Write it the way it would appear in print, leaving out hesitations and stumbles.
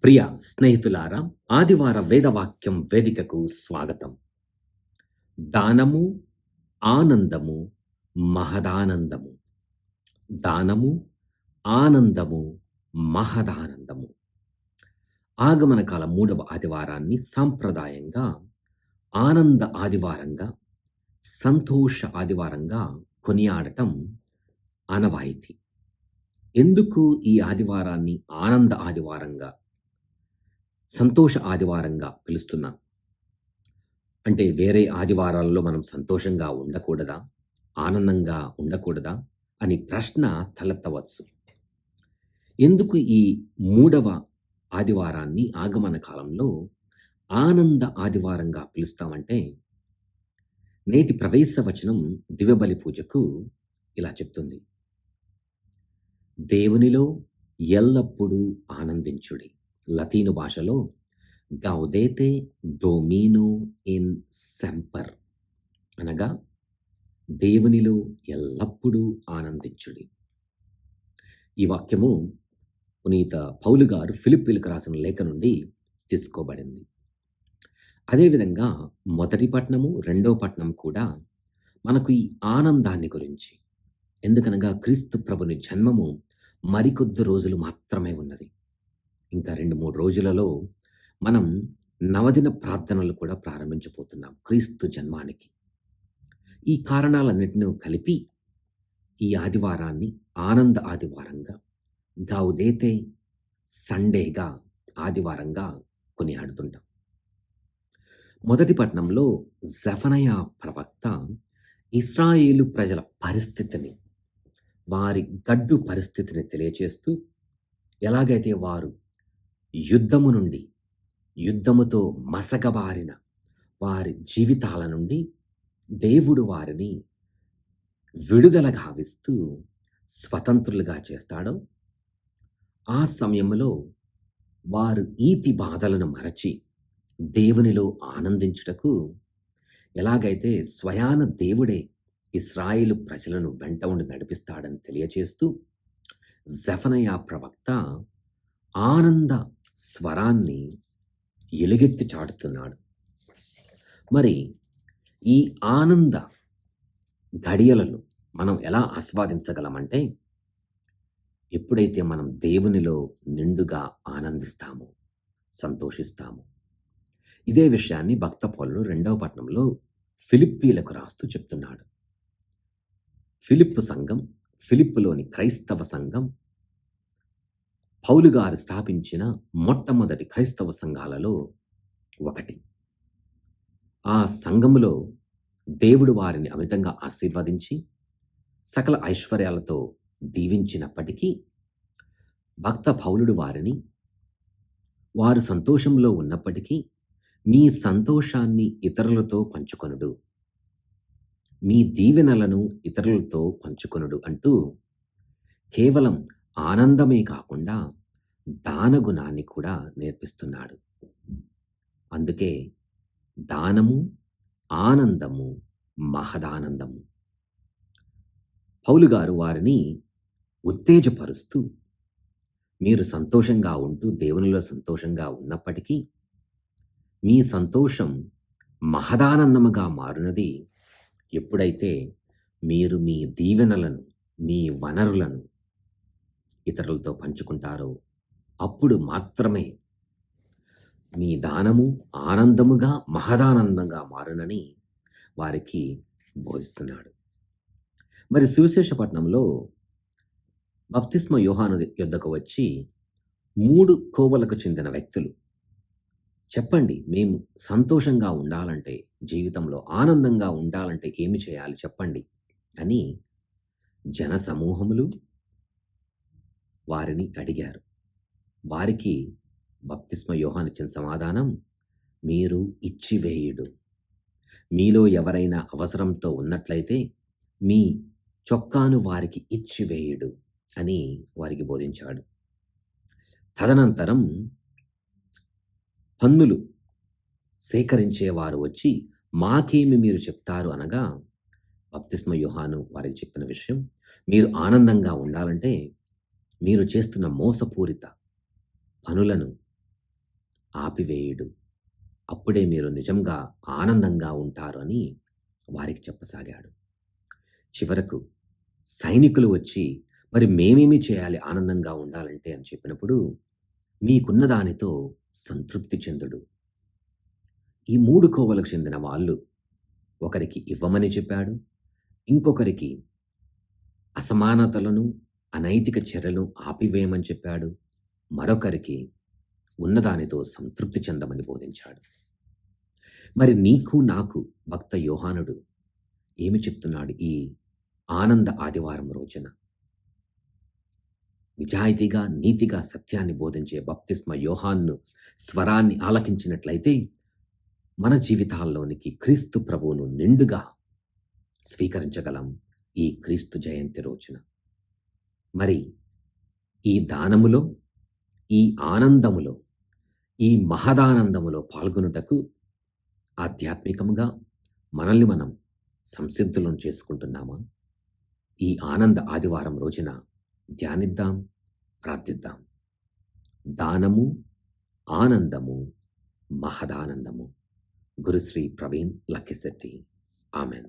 ప్రియ స్నేహితులారా, ఆదివార వేదవాక్యం వేదికకు స్వాగతం. దానము, ఆనందము, మహదానందము. దానము, ఆనందము, మహదానందము. ఆగమన కాల 3వ ఆదివారాన్ని సాంప్రదాయంగా ఆనంద ఆదివారంగా, సంతోష ఆదివారంగా కొనియాడటం ఆనవాయితీ. ఎందుకు ఈ ఆదివారాన్ని ఆనంద ఆదివారంగా, సంతోష ఆదివారంగా పిలుస్తున్నాం? అంటే వేరే ఆదివారాల్లో మనం సంతోషంగా ఉండకూడదా? ఆనందంగా ఉండకూడదా? అని ప్రశ్న తలెత్తవచ్చు. ఎందుకు ఈ 3వ ఆదివారాన్ని ఆగమన కాలంలో ఆనంద ఆదివారంగా పిలుస్తామంటే, నేటి ప్రవేశ వచనం దివ్యబలి పూజకు ఇలా చెప్తుంది. దేవునిలో ఎల్లప్పుడూ ఆనందించుడి. లతీను భాషలో గౌదేతే డొమినో ఇన్ సెంపర్ అనగా దేవునిలో ఎల్లప్పుడూ ఆనందించుడి. ఈ వాక్యము పునీత పౌలు గారు ఫిలిప్పీలకు రాసిన లేఖ నుండి తీసుకోబడింది. అదేవిధంగా మొదటి పట్టణము, రెండో పట్టణం కూడా మనకు ఈ ఆనందాన్ని గురించి, ఎందుకనగా క్రీస్తు ప్రభుని జన్మము మరికొద్ది రోజులు మాత్రమే ఉన్నది. ఇంకా 2-3 రోజులలో మనం నవదిన ప్రార్థనలు కూడా ప్రారంభించబోతున్నాం క్రీస్తు జన్మానికి. ఈ కారణాలన్నిటిని కలిపి ఈ ఆదివారాన్ని ఆనంద ఆదివారంగా, గౌదేతే సండేగా, ఆదివారంగా కొనియాడుతుంటాం. మొదటి పట్టణంలో జెఫనయా ప్రవక్త ఇశ్రాయేలు ప్రజల పరిస్థితిని, వారి గడ్డు పరిస్థితిని తెలియచేస్తూ, ఎలాగైతే వారు యుద్ధము నుండి, యుద్ధముతో మసకబారిన వారి జీవితాల నుండి దేవుడు వారిని విడుదల గావిస్తూ స్వతంత్రులుగా చేస్తాడో, ఆ సమయంలో వారు ఈతి బాధలను మరచి దేవునిలో ఆనందించుటకు, ఎలాగైతే స్వయాన దేవుడే ఇశ్రాయేలు ప్రజలను వెంట ఉండి నడిపిస్తాడని తెలియచేస్తూ, జెఫనయా ప్రవక్త ఆనంద స్వరాన్ని ఎలుగెత్తి చాటుతున్నాడు. మరి ఈ ఆనంద ఘడియలను మనం ఎలా ఆస్వాదించగలమంటే, ఎప్పుడైతే మనం దేవునిలో నిండుగా ఆనందిస్తామో, సంతోషిస్తామో. ఇదే విషయాన్ని భక్త పౌలు 2వ పట్టణంలో ఫిలిప్పీలకు రాస్తూ చెప్తున్నాడు. ఫిలిప్పు సంఘం, ఫిలిప్పులోని క్రైస్తవ సంఘం పౌలు గారు స్థాపించిన మొట్టమొదటి క్రైస్తవ సంఘాలలో ఒకటి. ఆ సంఘములో దేవుడు వారిని అమితంగా ఆశీర్వదించి సకల ఐశ్వర్యాలతో దీవించినప్పటికీ, భక్త పౌలుడు వారిని, వారు సంతోషంలో ఉన్నప్పటికీ మీ సంతోషాన్ని ఇతరులతో పంచుకొనుడు, మీ దీవెనలను ఇతరులతో పంచుకొనుడు అంటూ కేవలం ఆనందమే కాకుండా దానగుణాన్ని కూడా నేర్పిస్తున్నాడు. అందుకే దానము, ఆనందము, మహదానందము. పౌలు గారు వారిని ఉత్తేజపరుస్తూ, మీరు సంతోషంగా ఉంటూ దేవునిలో సంతోషంగా ఉన్నప్పటికీ మీ సంతోషం మహదానందముగా మారునది ఎప్పుడైతే మీరు మీ దీవెనలను, మీ వనరులను ఇతరులతో పంచుకుంటారో, అప్పుడు మాత్రమే మీ దానము ఆనందముగా, మహదానందంగా మారునని వారికి బోధిస్తున్నాడు. మరి సువిశేష పట్టణంలో బప్తిస్మ యోహాను యొద్దకు వచ్చి 3 కోవలకు చెందిన వ్యక్తులు, చెప్పండి, మేము సంతోషంగా ఉండాలంటే, జీవితంలో ఆనందంగా ఉండాలంటే ఏమి చేయాలి చెప్పండి అని జనసమూహములు వారిని అడిగారు. వారికి బప్తిస్మ యోహాను ఇచ్చిన సమాధానం, మీరు ఇచ్చివేయుడు. మీలో ఎవరైనా అవసరంతో ఉన్నట్లయితే మీ చొక్కాను వారికి ఇచ్చివేయుడు అని వారికి బోధించాడు. తదనంతరం పన్నులు సేకరించేవారు వచ్చి, మాకేమి మీరు చెప్తారు అనగా, బప్తిస్మ యోహాను వారికి చెప్పిన విషయం, మీరు ఆనందంగా ఉండాలంటే మీరు చేస్తున్న మోసపూరిత పనులను ఆపివేయుడు. అప్పుడే మీరు నిజంగా ఆనందంగా ఉంటారు అని వారికి చెప్పసాగాడు. చివరకు సైనికులు వచ్చి, మరి మేమేమి చేయాలి ఆనందంగా ఉండాలంటే అని చెప్పినప్పుడు, మీకున్న దానితో సంతృప్తి చెందుడు. ఈ 3 కోవలకు చెందిన వాళ్ళు ఒకరికి ఇవ్వమని చెప్పాడు. ఇంకొకరికి అసమానతలను, అనైతిక చర్యలను ఆపివేయమని చెప్పాడు. మరొకరికి ఉన్నదానితో సంతృప్తి చెందమని బోధించాడు. మరి నీకు, నాకు భక్త యోహానుడు ఏమి చెప్తున్నాడు ఈ ఆనంద ఆదివారం రోజున? నిజాయితీగా, నీతిగా, సత్యాన్ని బోధించే బప్తిస్మ యోహాను స్వరాన్ని ఆలకించినట్లయితే మన జీవితాల్లోనికి క్రీస్తు ప్రభువును నిండుగా స్వీకరించగలం ఈ క్రీస్తు జయంతి రోజున. మరి ఈ దానములో, ఈ ఆనందములో, ఈ మహదానందములో పాల్గొనుటకు ఆధ్యాత్మికంగా మనల్ని మనం సంసిద్ధులను చేసుకుంటున్నామా? ఈ ఆనంద ఆదివారం రోజున ధ్యానిద్దాం, ప్రార్థిద్దాం. దానము, ఆనందము, మహదానందము. గురుశ్రీ ప్రవీణ్ లక్కిశెట్టి. ఆమెన్.